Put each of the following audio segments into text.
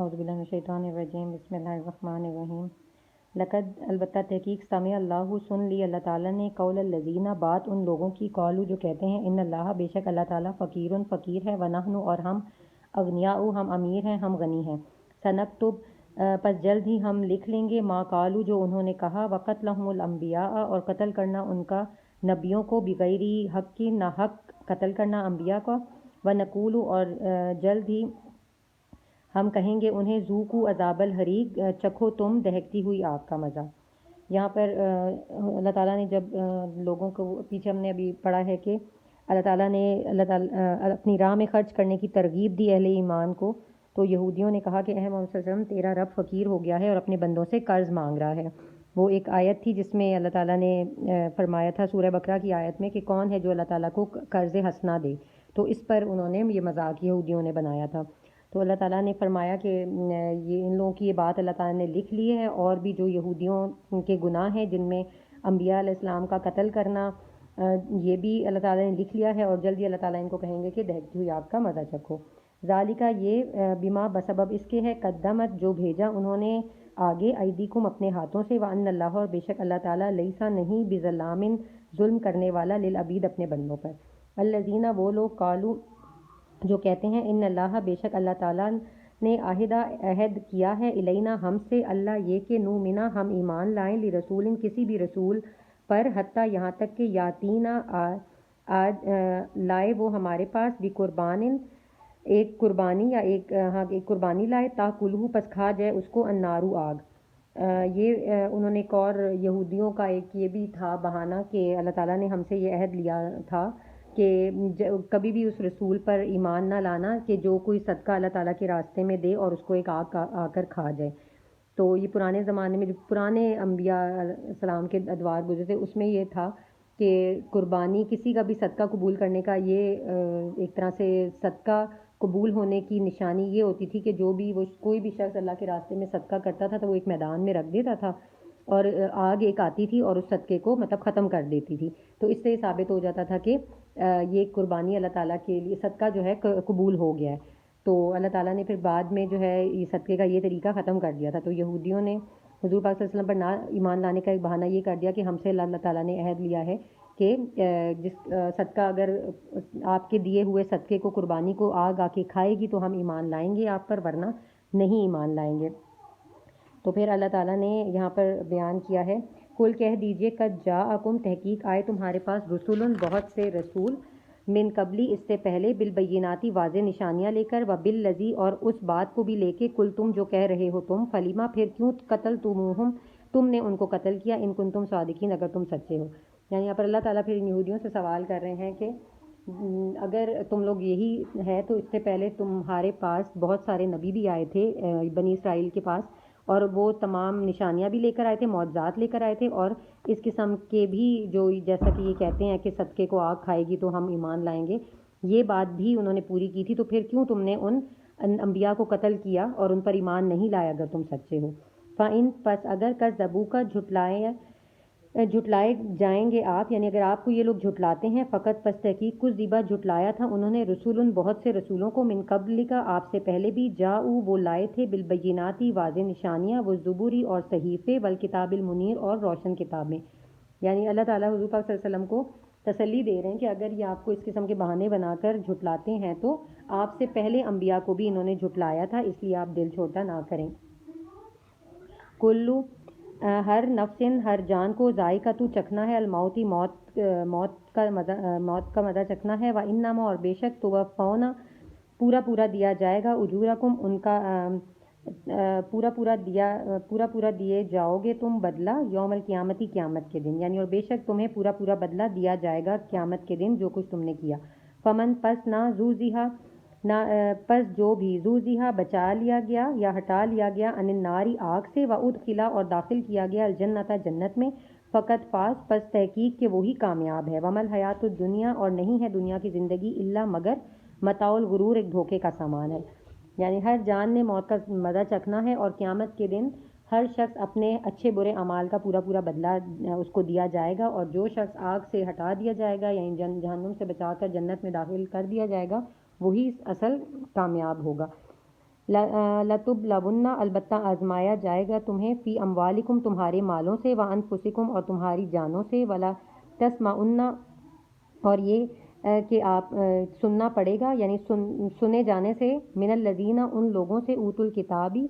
اعوذ باللہ من الشیطان الرجیم بسم اللہ الرحمن الرحیم لقد البتہ تحقیق سمع اللہ سن لی اللہ تعالیٰ نے قول الذین بات ان لوگوں کی قالوا جو کہتے ہیں ان اللہ بے شک اللہ تعالیٰ فقیر فقیر ہے ونحن اور ہم اغنیاء ہم امیر ہیں ہم غنی ہیں سنکتب پس جلد ہی ہم لکھ لیں گے ما قالوا جو انہوں نے کہا وقتلہم الانبیاء اور قتل کرنا ان کا نبیوں کو بغیر حق کی ناحق قتل کرنا انبیاء کو ونقول اور جلد ہی ہم کہیں گے انہیں ذوقوا عذاب الحریق چکھو تم دہکتی ہوئی آگ کا مزہ۔ یہاں پر اللہ تعالیٰ نے جب لوگوں کو پیچھے ہم نے ابھی پڑھا ہے کہ اللہ تعالیٰ نے اپنی راہ میں خرچ کرنے کی ترغیب دی اہل ایمان کو، تو یہودیوں نے کہا کہ اے محمد صلی اللہ علیہ وسلم تیرا رب فقیر ہو گیا ہے اور اپنے بندوں سے قرض مانگ رہا ہے۔ وہ ایک آیت تھی جس میں اللہ تعالیٰ نے فرمایا تھا سورہ بقرہ کی آیت میں کہ کون ہے جو اللہ تعالیٰ کو قرض حسنہ دے، تو اس پر انہوں نے یہ مذاق یہودیوں نے بنایا تھا۔ تو اللہ تعالیٰ نے فرمایا کہ یہ ان لوگوں کی یہ بات اللہ تعالیٰ نے لکھ لی ہے، اور بھی جو یہودیوں کے گناہ ہیں جن میں انبیاء علیہ السلام کا قتل کرنا، یہ بھی اللہ تعالیٰ نے لکھ لیا ہے، اور جلدی اللہ تعالیٰ ان کو کہیں گے کہ دہکتی ہوئی آگ کا مزہ چکھو۔ ذالکہ یہ بما بسبب اس کے ہے قدمت جو بھیجا انہوں نے آگے ایدیکم اپنے ہاتھوں سے، وان اللہ اور بے شک اللہ تعالیٰ لیسا نہیں بظلام ظلم کرنے والا للعبید اپنے بندوں پر۔ الذین وہ لوگ قالوا جو کہتے ہیں ان اللہ بے شک اللہ تعالیٰ نے عہد کیا ہے الینا ہم سے، اللہ یہ کہ نؤمنا ہم ایمان لائیں لرسول کسی بھی رسول پر، حتیٰ یہاں تک کہ یاتینا آج لائے وہ ہمارے پاس بقربان ایک قربانی یا ایک قربانی لائے تاکلہ پس کھا جائے اس کو النارو آگ۔ یہ انہوں نے ایک اور یہودیوں کا ایک یہ بھی تھا بہانہ کہ اللہ تعالیٰ نے ہم سے یہ عہد لیا تھا کہ کبھی بھی اس رسول پر ایمان نہ لانا کہ جو کوئی صدقہ اللہ تعالیٰ کے راستے میں دے اور اس کو ایک آگ آ کر کھا جائے۔ تو یہ پرانے زمانے میں جو پرانے انبیاء علیہ السلام کے ادوار گزرے تھے اس میں یہ تھا کہ قربانی کسی کا بھی صدقہ قبول کرنے کا یہ ایک طرح سے صدقہ قبول ہونے کی نشانی یہ ہوتی تھی کہ جو بھی وہ کوئی بھی شخص اللہ کے راستے میں صدقہ کرتا تھا تو وہ ایک میدان میں رکھ دیتا تھا اور آگ ایک آتی تھی اور اس صدقے کو مطلب ختم کر دیتی تھی، تو اس سے یہ ثابت ہو جاتا تھا کہ یہ قربانی اللہ تعالیٰ کے لیے صدقہ جو ہے قبول ہو گیا ہے۔ تو اللہ تعالیٰ نے پھر بعد میں جو ہے یہ صدقے کا یہ طریقہ ختم کر دیا تھا، تو یہودیوں نے حضور پاک صلی اللہ علیہ وسلم پر نہ ایمان لانے کا ایک بہانہ یہ کر دیا کہ ہم سے اللہ تعالیٰ نے عہد لیا ہے کہ جس صدقہ اگر آپ کے دیے ہوئے صدقے کو قربانی کو آگ آ کے کھائے گی تو ہم ایمان لائیں گے آپ پر، ورنہ نہیں ایمان لائیں گے۔ تو پھر اللہ تعالیٰ نے یہاں پر بیان کیا ہے قل کہہ دیجئے قد جاءکم تحقیق آئے تمہارے پاس رسول بہت سے رسول من قبلی اس سے پہلے بالبیناتی واضح نشانیاں لے کر وبالذی اور اس بات کو بھی لے کے کل تم جو کہہ رہے ہو تم فلیما پھر کیوں قتل تم نے ان کو قتل کیا ان کنتم صادقین اگر تم سچے ہو۔ یعنی یہاں پر اللہ تعالیٰ پھر ان یہودیوں سے سوال کر رہے ہیں کہ اگر تم لوگ یہی ہے تو اس سے پہلے تمہارے پاس بہت سارے نبی بھی آئے تھے بنی اسرائیل کے پاس، اور وہ تمام نشانیاں بھی لے کر آئے تھے، معجزات لے کر آئے تھے، اور اس قسم کے بھی جو جیسا کہ یہ کہتے ہیں کہ صدقے کو آگ کھائے گی تو ہم ایمان لائیں گے، یہ بات بھی انہوں نے پوری کی تھی، تو پھر کیوں تم نے ان انبیاء کو قتل کیا اور ان پر ایمان نہیں لایا اگر تم سچے ہو۔ فَإِن پس اگر کذبوک جھٹلائے جائیں گے آپ، یعنی اگر آپ کو یہ لوگ جھٹلاتے ہیں فقط پس تحقیق کذبا جھٹلایا تھا انہوں نے رسول بہت سے رسولوں کو من قبل کا آپ سے پہلے بھی جاؤ وہ لائے تھے بالبیناتی واضح نشانیاں والزبوری اور صحیفے والکتاب المنیر اور روشن کتابیں۔ یعنی اللہ تعالیٰ حضور پاک صلی اللہ علیہ وسلم کو تسلی دے رہے ہیں کہ اگر یہ آپ کو اس قسم کے بہانے بنا کر جھٹلاتے ہیں تو آپ سے پہلے انبیاء کو بھی انہوں نے جھٹلایا تھا، اس لیے آپ دل چھوٹا نہ کریں۔ کلو ہر نفسن ہر جان کو ذائقہ تو چکھنا ہے، الموتی موت کا مزہ چکھنا ہے، وانما اور بے شک توفونا پورا دیا جائے گا اجورکم ان کا پورا دیے جاؤ گے تم بدلہ یوم القیامتی قیامت کے دن، یعنی اور بے شک تمہیں پورا بدلہ دیا جائے گا قیامت کے دن جو کچھ تم نے کیا۔ فمن پس نہ زوزیہا نہ پس جو بھی زوزیہا بچا لیا گیا یا ہٹا لیا گیا ان الناری آگ سے وادخلا اور داخل کیا گیا الجنت جنت میں فقط فاز پس تحقیق کہ وہی کامیاب ہے۔ وما الحیات الدنیا اور نہیں ہے دنیا کی زندگی الا مگر متاع الغرور ایک دھوکے کا سامان ہے۔ یعنی ہر جان نے موت کا مزہ چکھنا ہے اور قیامت کے دن ہر شخص اپنے اچھے برے اعمال کا پورا بدلہ اس کو دیا جائے گا، اور جو شخص آگ سے ہٹا دیا جائے گا یعنی جہنم سے بچا کر جنت میں داخل کر دیا جائے گا وہی اصل کامیاب ہوگا۔ لتبلون البتہ آزمایا جائے گا تمہیں فی اموالکم تمہارے مالوں سے وانفسکم اور تمہاری جانوں سے ولا تسمعن اور یہ کہ آپ سننا پڑے گا یعنی سنے جانے سے من الذین ان لوگوں سے اوت الکتابی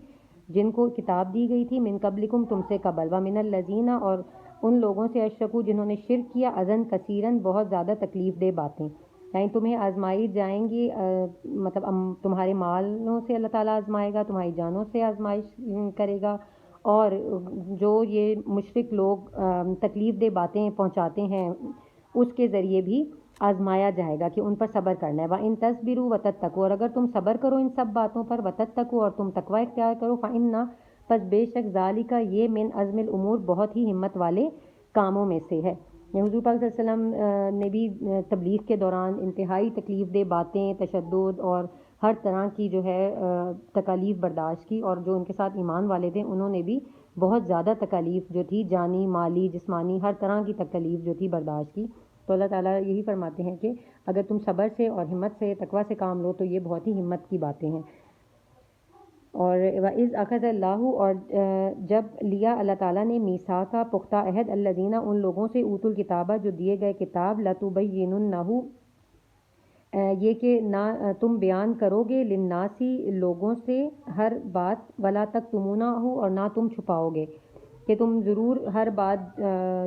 جن کو کتاب دی گئی تھی من قبلکم تم سے قبل ومن الذین اور ان لوگوں سے اشرکو جنہوں نے شرک کیا اذن کثیرن بہت زیادہ تکلیف دہ باتیں یعنی تمہیں آزمائی جائیں گی مطلب تمہارے مالوں سے اللہ تعالیٰ آزمائے گا تمہاری جانوں سے آزمائش کرے گا اور جو یہ مشرک لوگ تکلیف دہ باتیں پہنچاتے ہیں اس کے ذریعے بھی آزمایا جائے گا کہ ان پر صبر کرنا ہے وَإِن تَصْبِرُوا وَتَتَّقُوا اور اگر تم صبر کرو ان سب باتوں پر وَتَتَّقُوا اور تم تقوی اختیار کرو فَإِنَّ پس بے شک ذالک یہ من عزم الامور بہت ہی ہمت والے کاموں میں سے ہے حضور پاک صلی اللہ علیہ وسلم نے بھی تبلیغ کے دوران انتہائی تکلیف دہ باتیں تشدد اور ہر طرح کی جو ہے تکالیف برداشت کی اور جو ان کے ساتھ ایمان والے تھے انہوں نے بھی بہت زیادہ تکالیف جو تھی جانی مالی جسمانی ہر طرح کی تکالیف جو تھی برداشت کی تو اللہ تعالیٰ یہی فرماتے ہیں کہ اگر تم صبر سے اور ہمت سے تقوی سے کام لو تو یہ بہت ہی ہمت کی باتیں ہیں اور وَإِذْ أَخَذَ اللَّهُ اور جب لیا اللہ تعالیٰ نے میثاق پختہ عہد الذین ان لوگوں سے اوت الکتابہ جو دیے گئے کتاب لَتُبَيِّنُنَّهُ یہ کہ نہ تم بیان کرو گے للناسی لوگوں سے ہر بات ولا تکتمونہ اور نہ تم چھپاؤ گے کہ تم ضرور ہر بات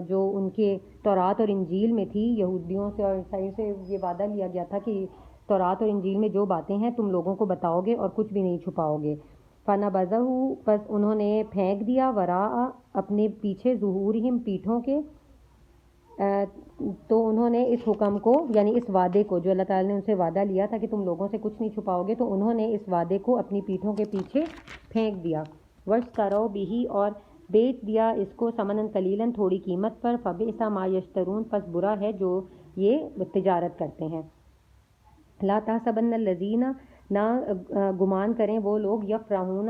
جو ان کے تورات اور انجیل میں تھی یہودیوں سے اور عیسائیوں سے یہ وعدہ لیا گیا تھا کہ تورات اور انجیل میں جو باتیں ہیں تم لوگوں کو بتاؤ گے اور کچھ بھی نہیں چھپاؤ گے فَنَبَذَهُ پس انہوں نے پھینک دیا وراء اپنے پیچھے ظہورہم پیٹھوں کے تو انہوں نے اس حکم کو یعنی اس وعدے کو جو اللہ تعالیٰ نے ان سے وعدہ لیا تھا کہ تم لوگوں سے کچھ نہیں چھپاؤ گے تو انہوں نے اس وعدے کو اپنی پیٹھوں کے پیچھے پھینک دیا وَاشْتَرَوْا بِهِ اور بیچ دیا اس کو ثمناً قلیلاً تھوڑی قیمت پر فَبِئْسَ مَا يَشْتَرُونَ پس برا ہے جو یہ تجارت کرتے ہیں لا تحسبن الذین نہ گمان کریں وہ لوگ یفرحون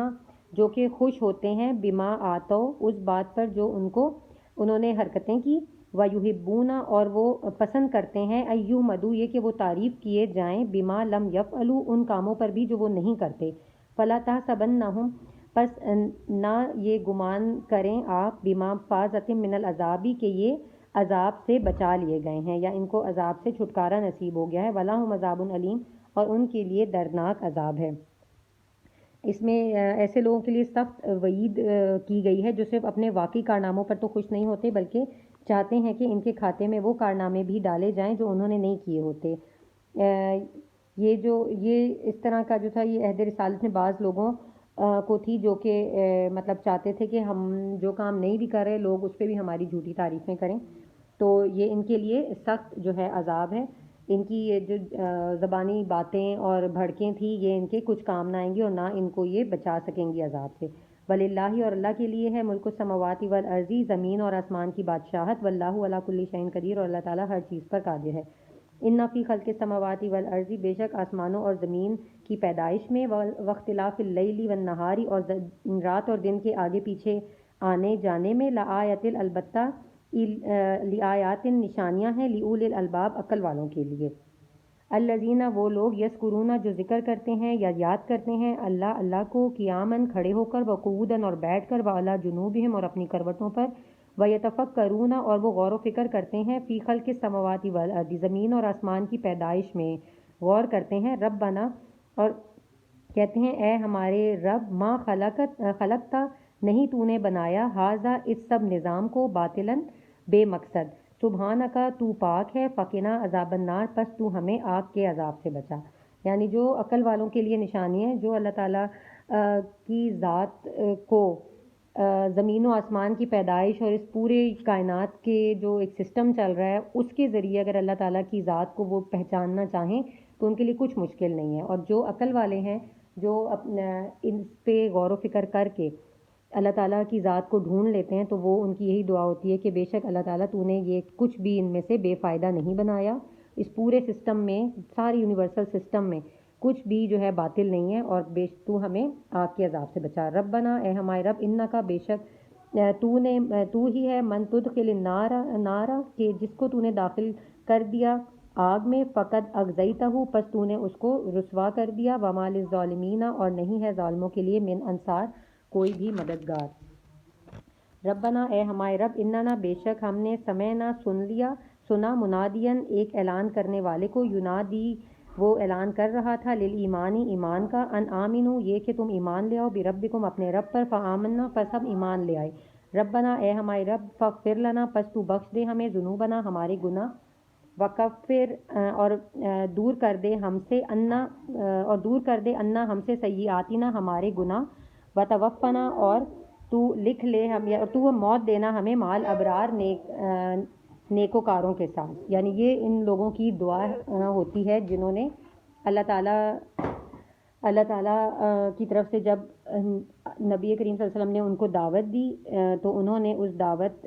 جو کہ خوش ہوتے ہیں بما آتو اس بات پر جو انہوں نے حرکتیں کی وَيُحِبُّونَ اور وہ پسند کرتے ہیں اَيُّحْمَدُوا یہ کہ وہ تعریف کیے جائیں بما لم یفعلوا ان کاموں پر بھی جو وہ نہیں کرتے فلا تحسبنہم پس نہ یہ گمان کریں آپ بما فازت من العذابی کہ یہ عذاب سے بچا لیے گئے ہیں یا ان کو عذاب سے چھٹکارا نصیب ہو گیا ہے وَلَهُمْ عَذَابٌ علیم اور ان کے لیے دردناک عذاب ہے اس میں ایسے لوگوں کے لیے سخت وعید کی گئی ہے جو صرف اپنے واقعی کارناموں پر تو خوش نہیں ہوتے بلکہ چاہتے ہیں کہ ان کے کھاتے میں وہ کارنامے بھی ڈالے جائیں جو انہوں نے نہیں کیے ہوتے یہ اس طرح کا جو تھا یہ عہد رسالت میں بعض لوگوں کو تھی جو کہ مطلب چاہتے تھے کہ ہم جو کام نہیں بھی کر رہے لوگ اس پہ بھی ہماری جھوٹی تعریفیں کریں تو یہ ان کے لیے سخت جو ہے عذاب ہے ان کی یہ جو زبانی باتیں اور بھڑکیں تھیں یہ ان کے کچھ کام نہ آئیں گی اور نہ ان کو یہ بچا سکیں گی عذاب سے وَلِلَّهِ اور اللہ کے لیے ہے ملک السماوات والارض زمین اور آسمان کی بادشاہت واللہ علی کل شیء قدیر اور اللہ تعالیٰ ہر چیز پر قادر ہے ان فی خلق السماوات والارض بے شک آسمانوں اور زمین کی پیدائش میں واختلاف اللیل والنہار اور رات اور دن کے آگے پیچھے آنے جانے میں لآیات البتہ لآیات نشانیاں ہیں لأولی الالباب عقل والوں کے لیے الذین وہ لوگ یذکرون جو ذکر کرتے ہیں یا یاد کرتے ہیں اللہ کو قیاماً کھڑے ہو کر وقعوداً اور بیٹھ کر وعلی جنوبہم اور اپنی کروٹوں پر ویتفکرون اور وہ غور و فکر کرتے ہیں فی خلق السماوات والارض زمین اور آسمان کی پیدائش میں غور کرتے ہیں ربنا اور کہتے ہیں اے ہمارے رب ما خلقتا نہیں تو نے بنایا ھذا اس سب نظام کو باطلاً بے مقصد سبحانکا تو پاک ہے فقنا عذاب النار پس تو ہمیں آگ کے عذاب سے بچا یعنی جو عقل والوں کے لیے نشانی ہے جو اللہ تعالیٰ کی ذات کو زمین و آسمان کی پیدائش اور اس پورے کائنات کے جو ایک سسٹم چل رہا ہے اس کے ذریعے اگر اللہ تعالیٰ کی ذات کو وہ پہچاننا چاہیں تو ان کے لیے کچھ مشکل نہیں ہے اور جو عقل والے ہیں جو ان پہ غور و فکر کر کے اللہ تعالیٰ کی ذات کو ڈھونڈ لیتے ہیں تو وہ ان کی یہی دعا ہوتی ہے کہ بے شک اللہ تعالیٰ تو نے یہ کچھ بھی ان میں سے بے فائدہ نہیں بنایا اس پورے سسٹم میں ساری یونیورسل سسٹم میں کچھ بھی جو ہے باطل نہیں ہے اور تو ہمیں آگ کے عذاب سے بچا ربنا اے ہمارے رب انکا بے شک تو ہی ہے من تدخل النار کہ جس کو تو نے داخل کر دیا آگ میں، فقط اغزیتہ، پس تو نے اس کو رسوا کر دیا، وما للظالمین، اور نہیں ہے ظالموں کے لیے من انصار، کوئی بھی مددگار۔ ربنا، اے ہمارے رب، اننا، بے شک ہم نے، سمعنا، سنا، منادین، ایک اعلان کرنے والے کو، ینادی، وہ اعلان کر رہا تھا، للایمانی، ایمان کا، ان آمنو، یہ کہ تم ایمان لے آؤ، بربکم، اپنے رب پر، فآمنا، پس ہم ایمان لے آئے۔ ربنا، اے ہمارے رب، فاغفر لنا، پس تو بخش دے ہمیں، ذنوبنا، ہمارے گناہ، وکفر، اور دور کر دے ہم سے، انا ہم سے، سیئاتنا، ہمارے گناہ، وتوفنا، اور تو لکھ لے ہم، یا تو موت دینا ہمیں، مال ابرار، نیکوکاروں کے ساتھ۔ یعنی یہ ان لوگوں کی دعا ہوتی ہے جنہوں نے اللہ تعالیٰ کی طرف سے جب نبی کریم صلی اللہ علیہ وسلم نے ان کو دعوت دی تو انہوں نے اس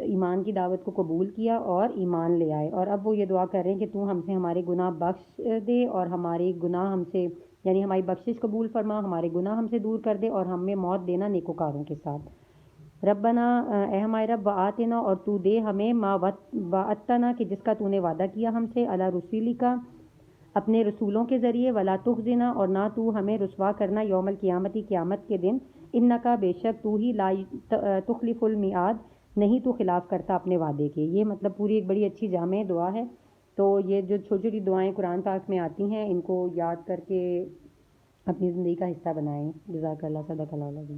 ایمان کی دعوت کو قبول کیا اور ایمان لے آئے، اور اب وہ یہ دعا کر رہے ہیں کہ تو ہم سے ہمارے گناہ بخش دے، اور ہمارے گناہ ہم سے، یعنی ہماری بخشش قبول فرما، ہمارے گناہ ہم سے دور کر دے، اور ہمیں موت دینا نیکوکاروں کے ساتھ۔ ربنا، اے ہمارے رب، وآتنا، اور تو دے ہمیں، ما وعدتنا، کہ جس کا تو نے وعدہ کیا ہم سے، علی رسولک، اپنے رسولوں کے ذریعے، ولا تخزنا، اور نہ تو ہمیں رسوا کرنا، یوم القیامتی، قیامت کے دن، انکا، بے شک تو ہی، لا تخلف المیعاد، نہیں تو خلاف کرتا اپنے وعدے کے۔ یہ مطلب پوری ایک بڑی اچھی جامع دعا ہے۔ تو یہ جو چھوٹی چھوٹی دعائیں قرآن پاک میں آتی ہیں، ان کو یاد کر کے اپنی زندگی کا حصہ بنائیں۔ جزاک اللہ، صدق اللہ العظیم۔